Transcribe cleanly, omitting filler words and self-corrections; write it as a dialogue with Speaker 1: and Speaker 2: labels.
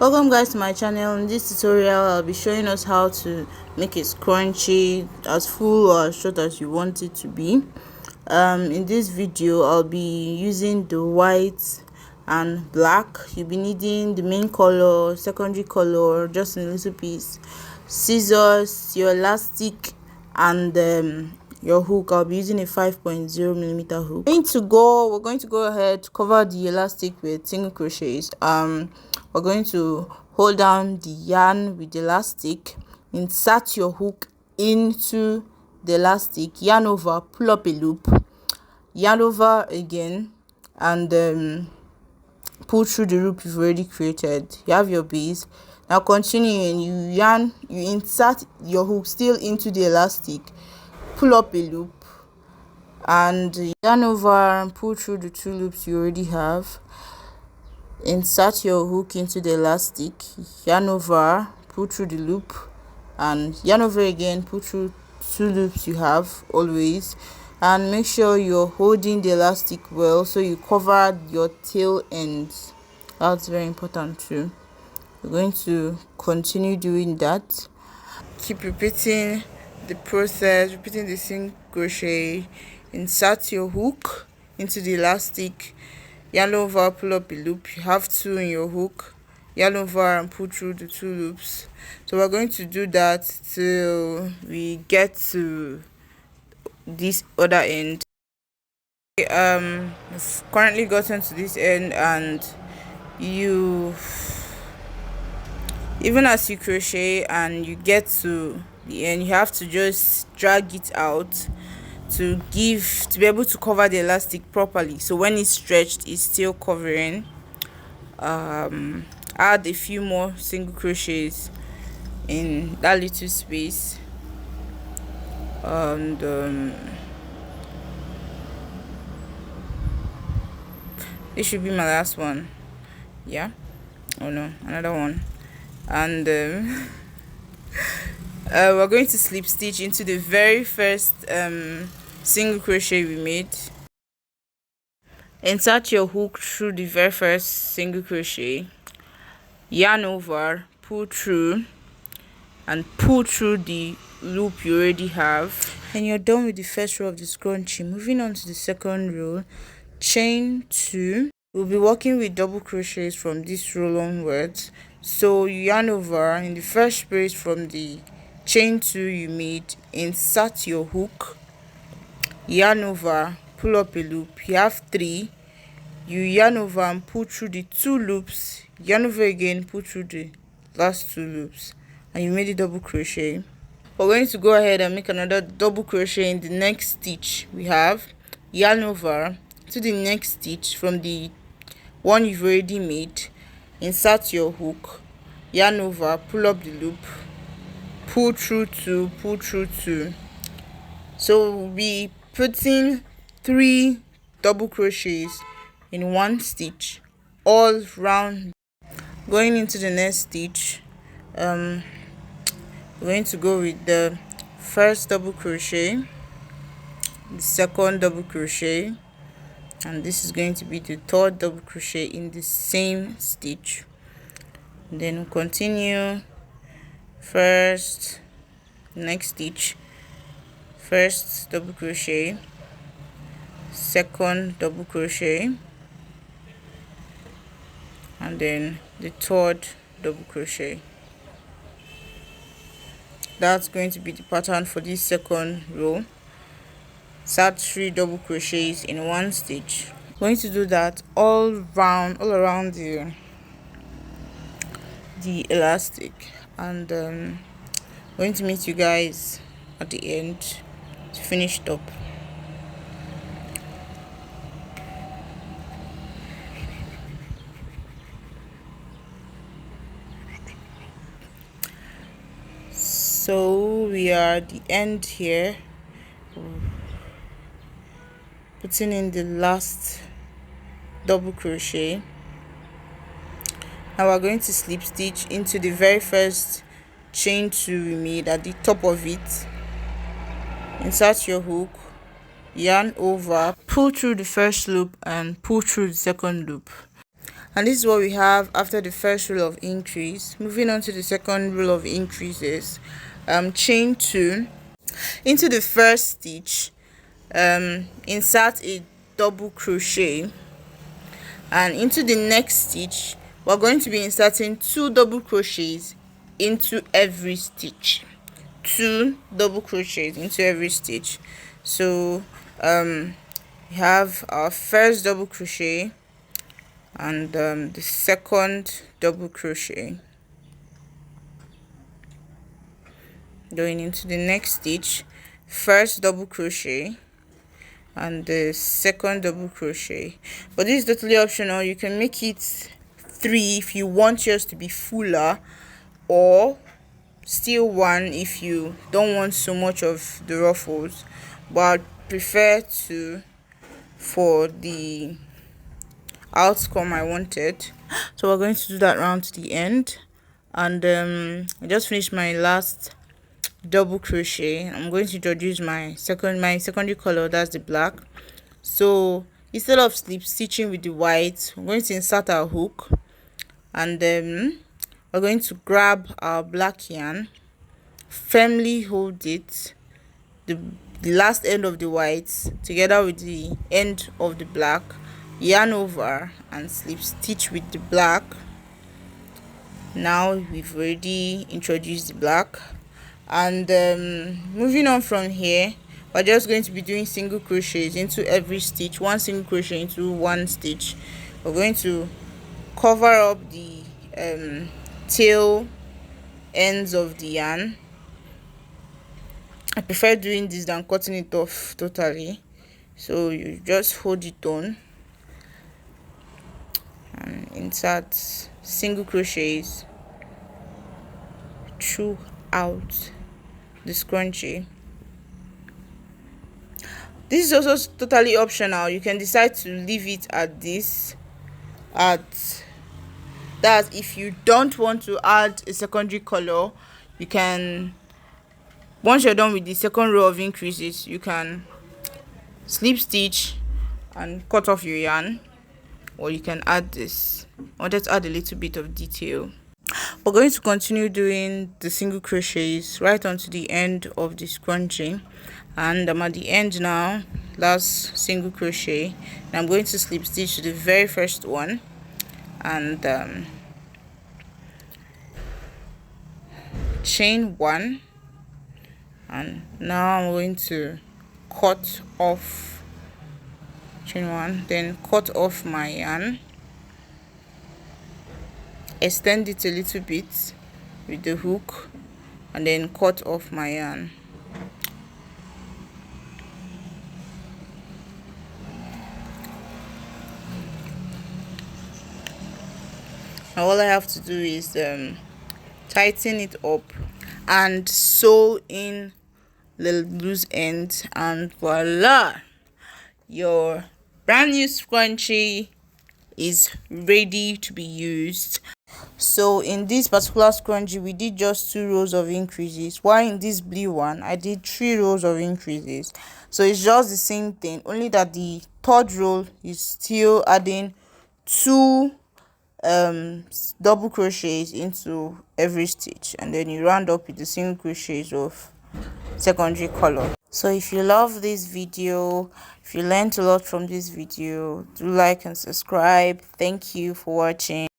Speaker 1: Welcome guys to my channel. In this tutorial I'll be showing us how to make a scrunchie as full or as short as you want it to be. In this video I'll be using the white and black. You'll be needing the main color, secondary color, just in a little piece, scissors, your elastic, and your hook. I'll be using a 5.0mm hook. We're going to go ahead, cover the elastic with single crochets. We're going to hold down the yarn with the elastic, insert your hook into the elastic, yarn over, pull up a loop, yarn over again, and pull through the loop you've already created. You have your base. Now continue, and you insert your hook still into the elastic, pull up a loop, and yarn over and pull through the two loops you already have. Insert your hook into the elastic, yarn over, pull through the loop, and yarn over again, pull through two loops you have always, and make sure you're holding the elastic well so you cover your tail ends. That's very important too. We're going to continue doing that. Keep repeating the process, repeating the single crochet. Insert your hook into the elastic, yarn over, pull up a loop. You have two in your hook, yarn over and pull through the two loops. So we're going to do that till we get to this other end. We've currently gotten to this end, and even as you crochet and you get to the end, you have to just drag it out to be able to cover the elastic properly, so when it's stretched it's still covering. Add a few more single crochets in that little space, and this should be my last one. Yeah, oh no, another one. And we're going to slip stitch into the very first single crochet we made. Insert your hook through the very first single crochet, yarn over, pull through, and pull through the loop you already have, and you're done with the first row of the scrunchie. Moving on to the second row, chain 2. We'll be working with double crochets from this row onwards. So you yarn over in the first space from the chain 2 you made, insert your hook, yarn over, pull up a loop. You have 3, you yarn over and pull through the 2 loops, yarn over again, pull through the last 2 loops, and you made a double crochet. We're going to go ahead and make another double crochet in the next stitch. We have yarn over to the next stitch from the one you've already made, insert your hook, yarn over, pull up the loop, pull through 2, pull through 2. So we'll be putting 3 double crochets in one stitch all round. Going into the next stitch, we're going to go with the first double crochet, the second double crochet, and this is going to be the third double crochet in the same stitch. Then we'll continue. First, next stitch, first double crochet, second double crochet, and then the third double crochet. That's going to be the pattern for this second row. Start 3 double crochets in one stitch. I'm going to do that all around the elastic, and going to meet you guys at the end to finish it up. So we are at the end here, putting in the last double crochet. Now we're going to slip stitch into the very first chain 2 we made at the top of it. Insert your hook, yarn over, pull through the first loop and pull through the second loop. And this is what we have after the first row of increase. Moving on to the second row of increases, chain 2. Into the first stitch, insert a double crochet, and into the next stitch we're going to be inserting 2 double crochets into every stitch. 2 double crochets into every stitch. So we have our first double crochet and the second double crochet. Going into the next stitch, first double crochet and the second double crochet. But this is totally optional. You can make it 3 if you want yours to be fuller, or still 1 if you don't want so much of the ruffles, but I prefer 2 for the outcome I wanted. So we're going to do that round to the end, and I just finished my last double crochet. I'm going to introduce my secondary color, that's the black. So instead of slip stitching with the white, we're going to insert our hook, and then we're going to grab our black yarn, firmly hold it, the last end of the white together with the end of the black, yarn over and slip stitch with the black. Now we've already introduced the black, and moving on from here, we're just going to be doing single crochets into every stitch, 1 single crochet into 1 stitch. We're going to cover up the tail ends of the yarn. I prefer doing this than cutting it off totally. So you just hold it on and insert single crochets throughout the scrunchie. This is also totally optional. You can decide to leave it at this, at that. If you don't want to add a secondary color, you can, once you're done with the second row of increases, you can slip stitch and cut off your yarn, or you can add this. I wanted to add a little bit of detail. We're going to continue doing the single crochets right onto the end of the scrunchie, and I'm at the end now, last single crochet, and I'm going to slip stitch to the very first one, and chain 1, and now I'm going to cut off, chain 1, then cut off my yarn, extend it a little bit with the hook, and then cut off my yarn. Now all I have to do is tighten it up and sew in the loose ends, and voila, your brand new scrunchie is ready to be used. So in this particular scrunchie we did just 2 rows of increases, while in this blue one I did 3 rows of increases. So it's just the same thing, only that the third row is still adding 2 double crochets into every stitch, and then you round up with the single crochets of secondary color. So if you love this video, if you learned a lot from this video, do like and subscribe. Thank you for watching.